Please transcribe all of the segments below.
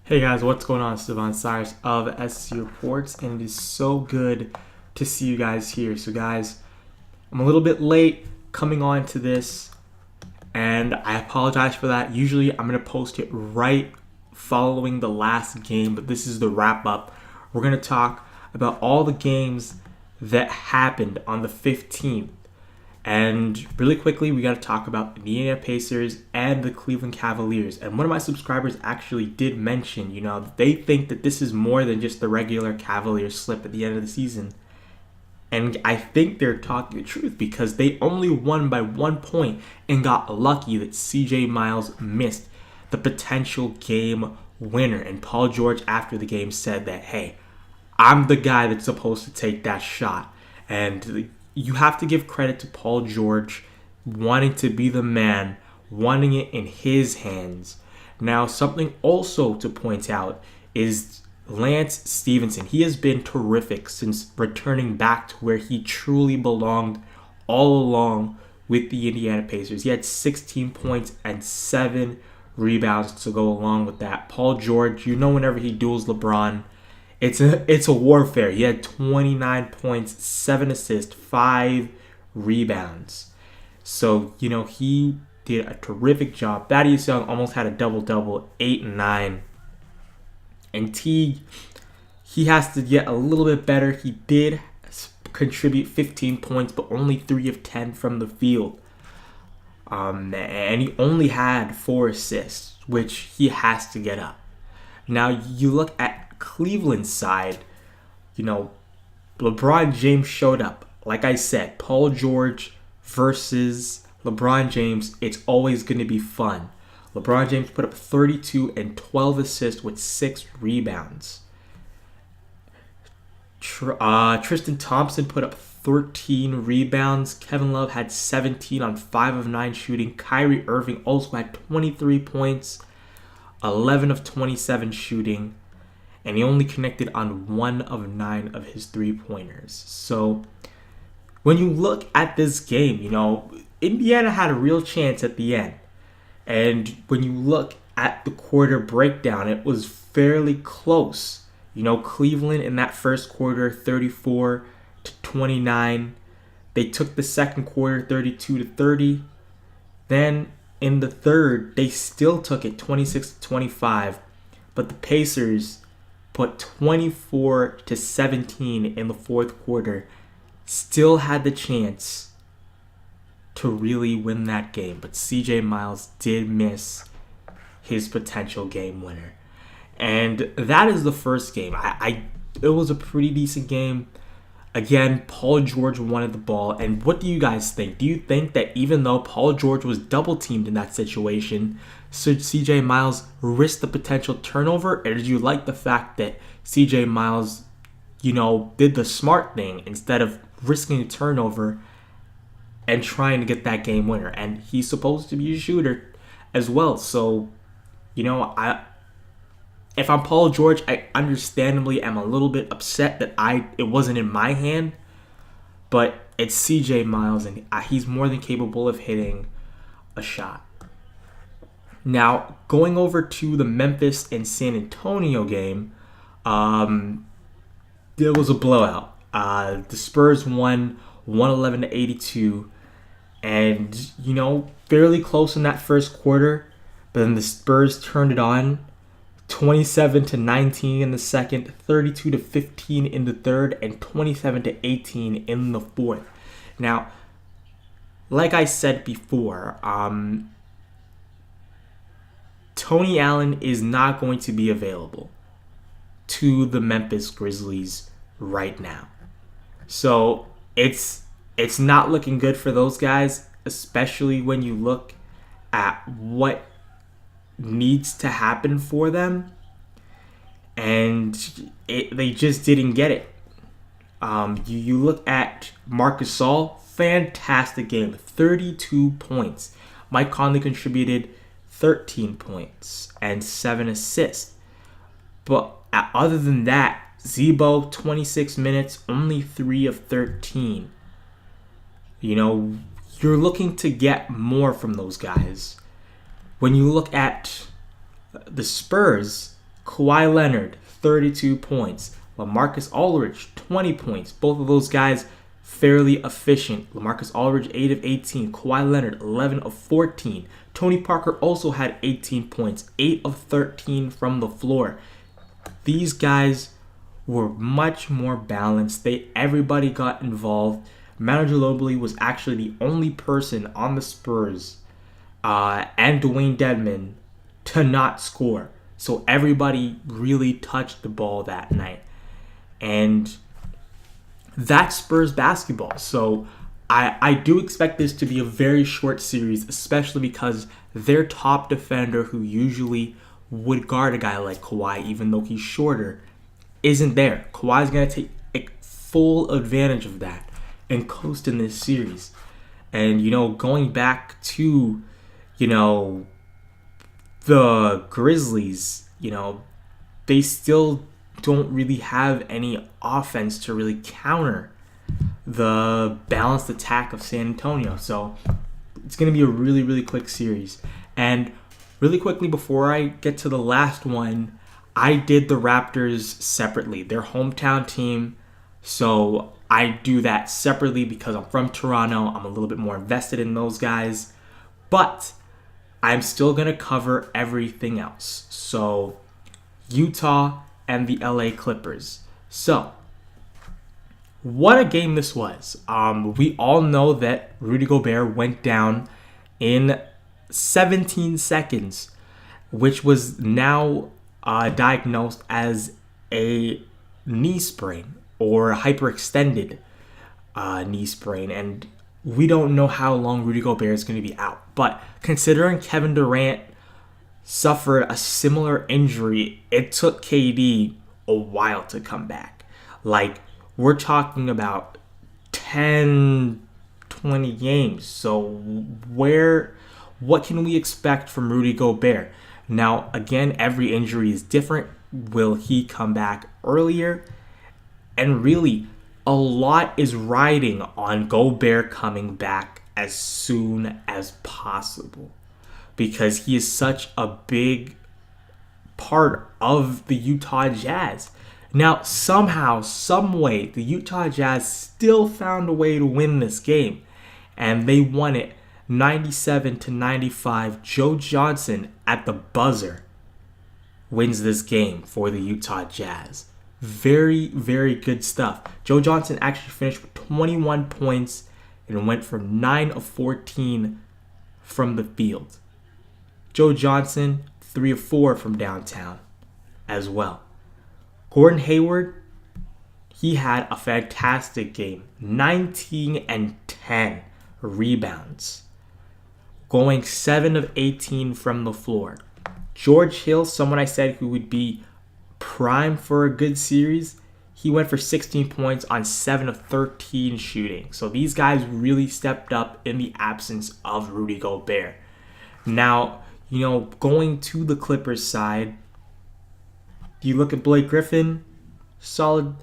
Hey guys, what's going on? It's Devon Cyrus of SC Reports, and it is so good to see you guys here. So, guys, I'm a little bit late coming on to this, and I apologize for that. Usually, I'm going to post it right following the last game, but this is the wrap up. We're going to talk about all the games that happened on the 15th. And really quickly, we got to talk about the Indiana Pacers and the Cleveland Cavaliers. And one of my subscribers actually did mention, they think that this is more than just the regular Cavaliers slip at the end of the season. And I think they're talking the truth because they only won by 1 point and got lucky that CJ Miles missed the potential game winner. And Paul George, after the game, said that, hey, I'm the guy that's supposed to take that shot. And you have to give credit to Paul George wanting to be the man, wanting it in his hands. Now, something also to point out is Lance Stephenson. He has been terrific since returning back to where he truly belonged all along with the Indiana Pacers. He had 16 points and 7 rebounds to go along with that. Paul George, whenever he duels LeBron, it's a warfare. He had 29 points, 7 assists, 5 rebounds. So, he did a terrific job. Thaddeus Young almost had a double-double, 8 and 9. And Teague, he has to get a little bit better. He did contribute 15 points, but only 3 of 10 from the field. And he only had 4 assists, which he has to get up. Now, you look at Cleveland side, LeBron James showed up. Like I said, Paul George versus LeBron James, it's always going to be fun. LeBron James put up 32 and 12 assists with 6 rebounds. Tristan Thompson put up 13 rebounds. Kevin Love had 17 on 5 of 9 shooting. Kyrie Irving also had 23 points, 11 of 27 shooting, and he only connected on 1 of 9 of his 3-pointers. So when you look at this game, Indiana had a real chance at the end. And when you look at the quarter breakdown, it was fairly close. Cleveland in that first quarter, 34-29. They took the second quarter, 32-30. Then in the third, they still took it 26-25, but the Pacers put 24-17 in the fourth quarter. Still had the chance to really win that game, but CJ Miles did miss his potential game winner. And that is the first game. It was a pretty decent game. Again, Paul George wanted the ball. And what do you guys think? Do you think that even though Paul George was double teamed in that situation, should CJ Miles risk the potential turnover? Or did you like the fact that CJ Miles, did the smart thing instead of risking a turnover and trying to get that game winner? And he's supposed to be a shooter as well. So, if I'm Paul George, I understandably am a little bit upset that it wasn't in my hand. But it's CJ Miles, and he's more than capable of hitting a shot. Now, going over to the Memphis and San Antonio game, there was a blowout. The Spurs won 111-82, and fairly close in that first quarter. But then the Spurs turned it on. 27-19 in the second, 32-15 in the third, and 27-18 in the fourth. Now, like I said before, Tony Allen is not going to be available to the Memphis Grizzlies right now. So it's not looking good for those guys, especially when you look at what needs to happen for them, and they just didn't get it. You look at Marc Gasol, fantastic game, 32 points. Mike Conley contributed 13 points and 7 assists. But other than that, Zebo, 26 minutes, only 3 of 13. You're looking to get more from those guys. When you look at the Spurs, Kawhi Leonard, 32 points. LaMarcus Aldridge, 20 points. Both of those guys fairly efficient. LaMarcus Aldridge, 8 of 18. Kawhi Leonard, 11 of 14. Tony Parker also had 18 points, 8 of 13 from the floor. These guys were much more balanced. Everybody got involved. Manu Ginobili was actually the only person on the Spurs and Dwayne Dedmon to not score. So everybody really touched the ball that night. And that's Spurs basketball. So I do expect this to be a very short series, especially because their top defender, who usually would guard a guy like Kawhi, even though he's shorter, isn't there. Kawhi's going to take full advantage of that and coast in this series. And, going back to, the Grizzlies, they still don't really have any offense to really counter the balanced attack of San Antonio. So it's going to be a really, really quick series. And really quickly, before I get to the last one, I did the Raptors separately. They're hometown team, so I do that separately because I'm from Toronto. I'm a little bit more invested in those guys. But I'm still going to cover everything else. So Utah and the LA Clippers. So what a game this was. We all know that Rudy Gobert went down in 17 seconds, which was now diagnosed as a knee sprain or hyperextended knee sprain. And we don't know how long Rudy Gobert is going to be out. But considering Kevin Durant suffered a similar injury, it took KD a while to come back. Like, we're talking about 10, 20 games. So what can we expect from Rudy Gobert? Now, again, every injury is different. Will he come back earlier? And really, a lot is riding on Gobert coming back as soon as possible, because he is such a big part of the Utah Jazz. Now, somehow, some way, the Utah Jazz still found a way to win this game, and they won it 97-95. Joe Johnson at the buzzer wins this game for the Utah Jazz. Very, very good stuff. Joe Johnson actually finished with 21 points and went for 9 of 14 from the field. Joe Johnson, 3 of 4 from downtown as well. Gordon Hayward, he had a fantastic game. 19 and 10 rebounds. Going 7 of 18 from the floor. George Hill, someone I said who would be prime for a good series, he went for 16 points on 7 of 13 shooting. So these guys really stepped up in the absence of Rudy Gobert. Now, going to the Clippers side, you look at Blake Griffin, solid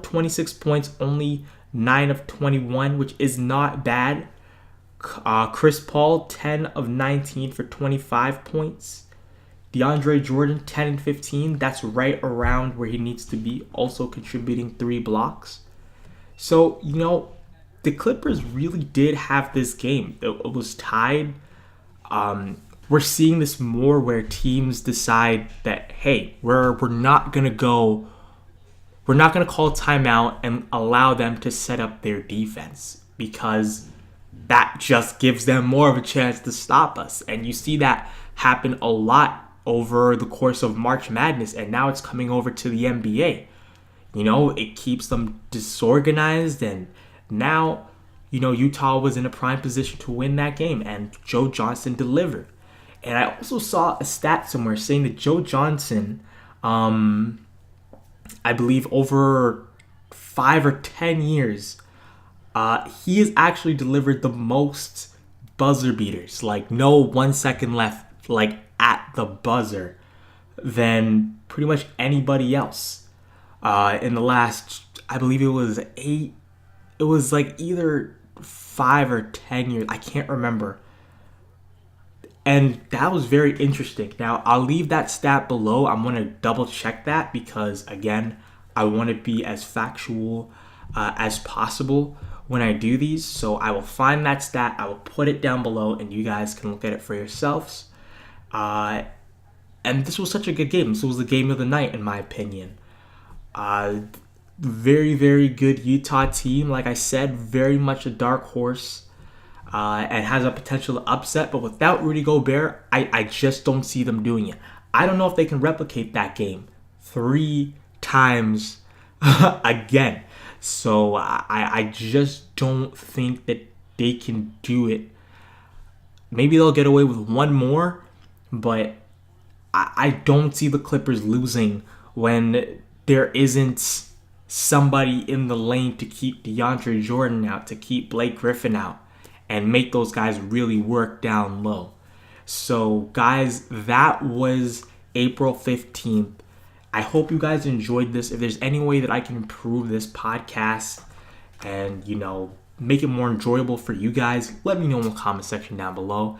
26 points, only 9 of 21, which is not bad. Chris Paul, 10 of 19 for 25 points. DeAndre Jordan, 10 and 15. That's right around where he needs to be, also contributing 3 blocks. So, the Clippers really did have this game. It was tied. We're seeing this more where teams decide that, hey, we're not going to call timeout and allow them to set up their defense, because that just gives them more of a chance to stop us. And you see that happen a lot over the course of March Madness, and now it's coming over to the NBA. It keeps them disorganized, and now, Utah was in a prime position to win that game, and Joe Johnson delivered. And I also saw a stat somewhere saying that Joe Johnson, I believe over 5 or 10 years, he has actually delivered the most buzzer beaters, like no 1 second left, like at the buzzer, than pretty much anybody else. In the last, I believe it was 8, it was like either 5 or 10 years, I can't remember. And that was very interesting. Now, I'll leave that stat below. I'm going to double check that because, again, I want to be as factual as possible when I do these. So I will find that stat. I will put it down below and you guys can look at it for yourselves. And this was such a good game. This was the game of the night, in my opinion. Very, very good Utah team. Like I said, very much a dark horse. And has a potential to upset, but without Rudy Gobert, I just don't see them doing it. I don't know if they can replicate that game 3 times again. So I just don't think that they can do it. Maybe they'll get away with one more, but I don't see the Clippers losing when there isn't somebody in the lane to keep DeAndre Jordan out, to keep Blake Griffin out, and make those guys really work down low. So, guys, that was April 15th. I hope you guys enjoyed this. If there's any way that I can improve this podcast and, make it more enjoyable for you guys, let me know in the comment section down below.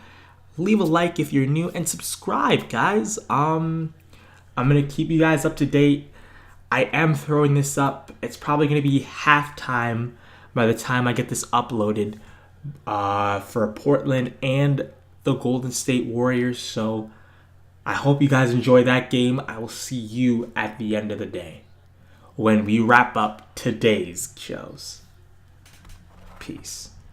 Leave a like if you're new and subscribe, guys. I'm going to keep you guys up to date. I am throwing this up. It's probably going to be halftime by the time I get this uploaded. For Portland and the Golden State Warriors. So I hope you guys enjoy that game. I will see you at the end of the day when we wrap up today's shows. Peace.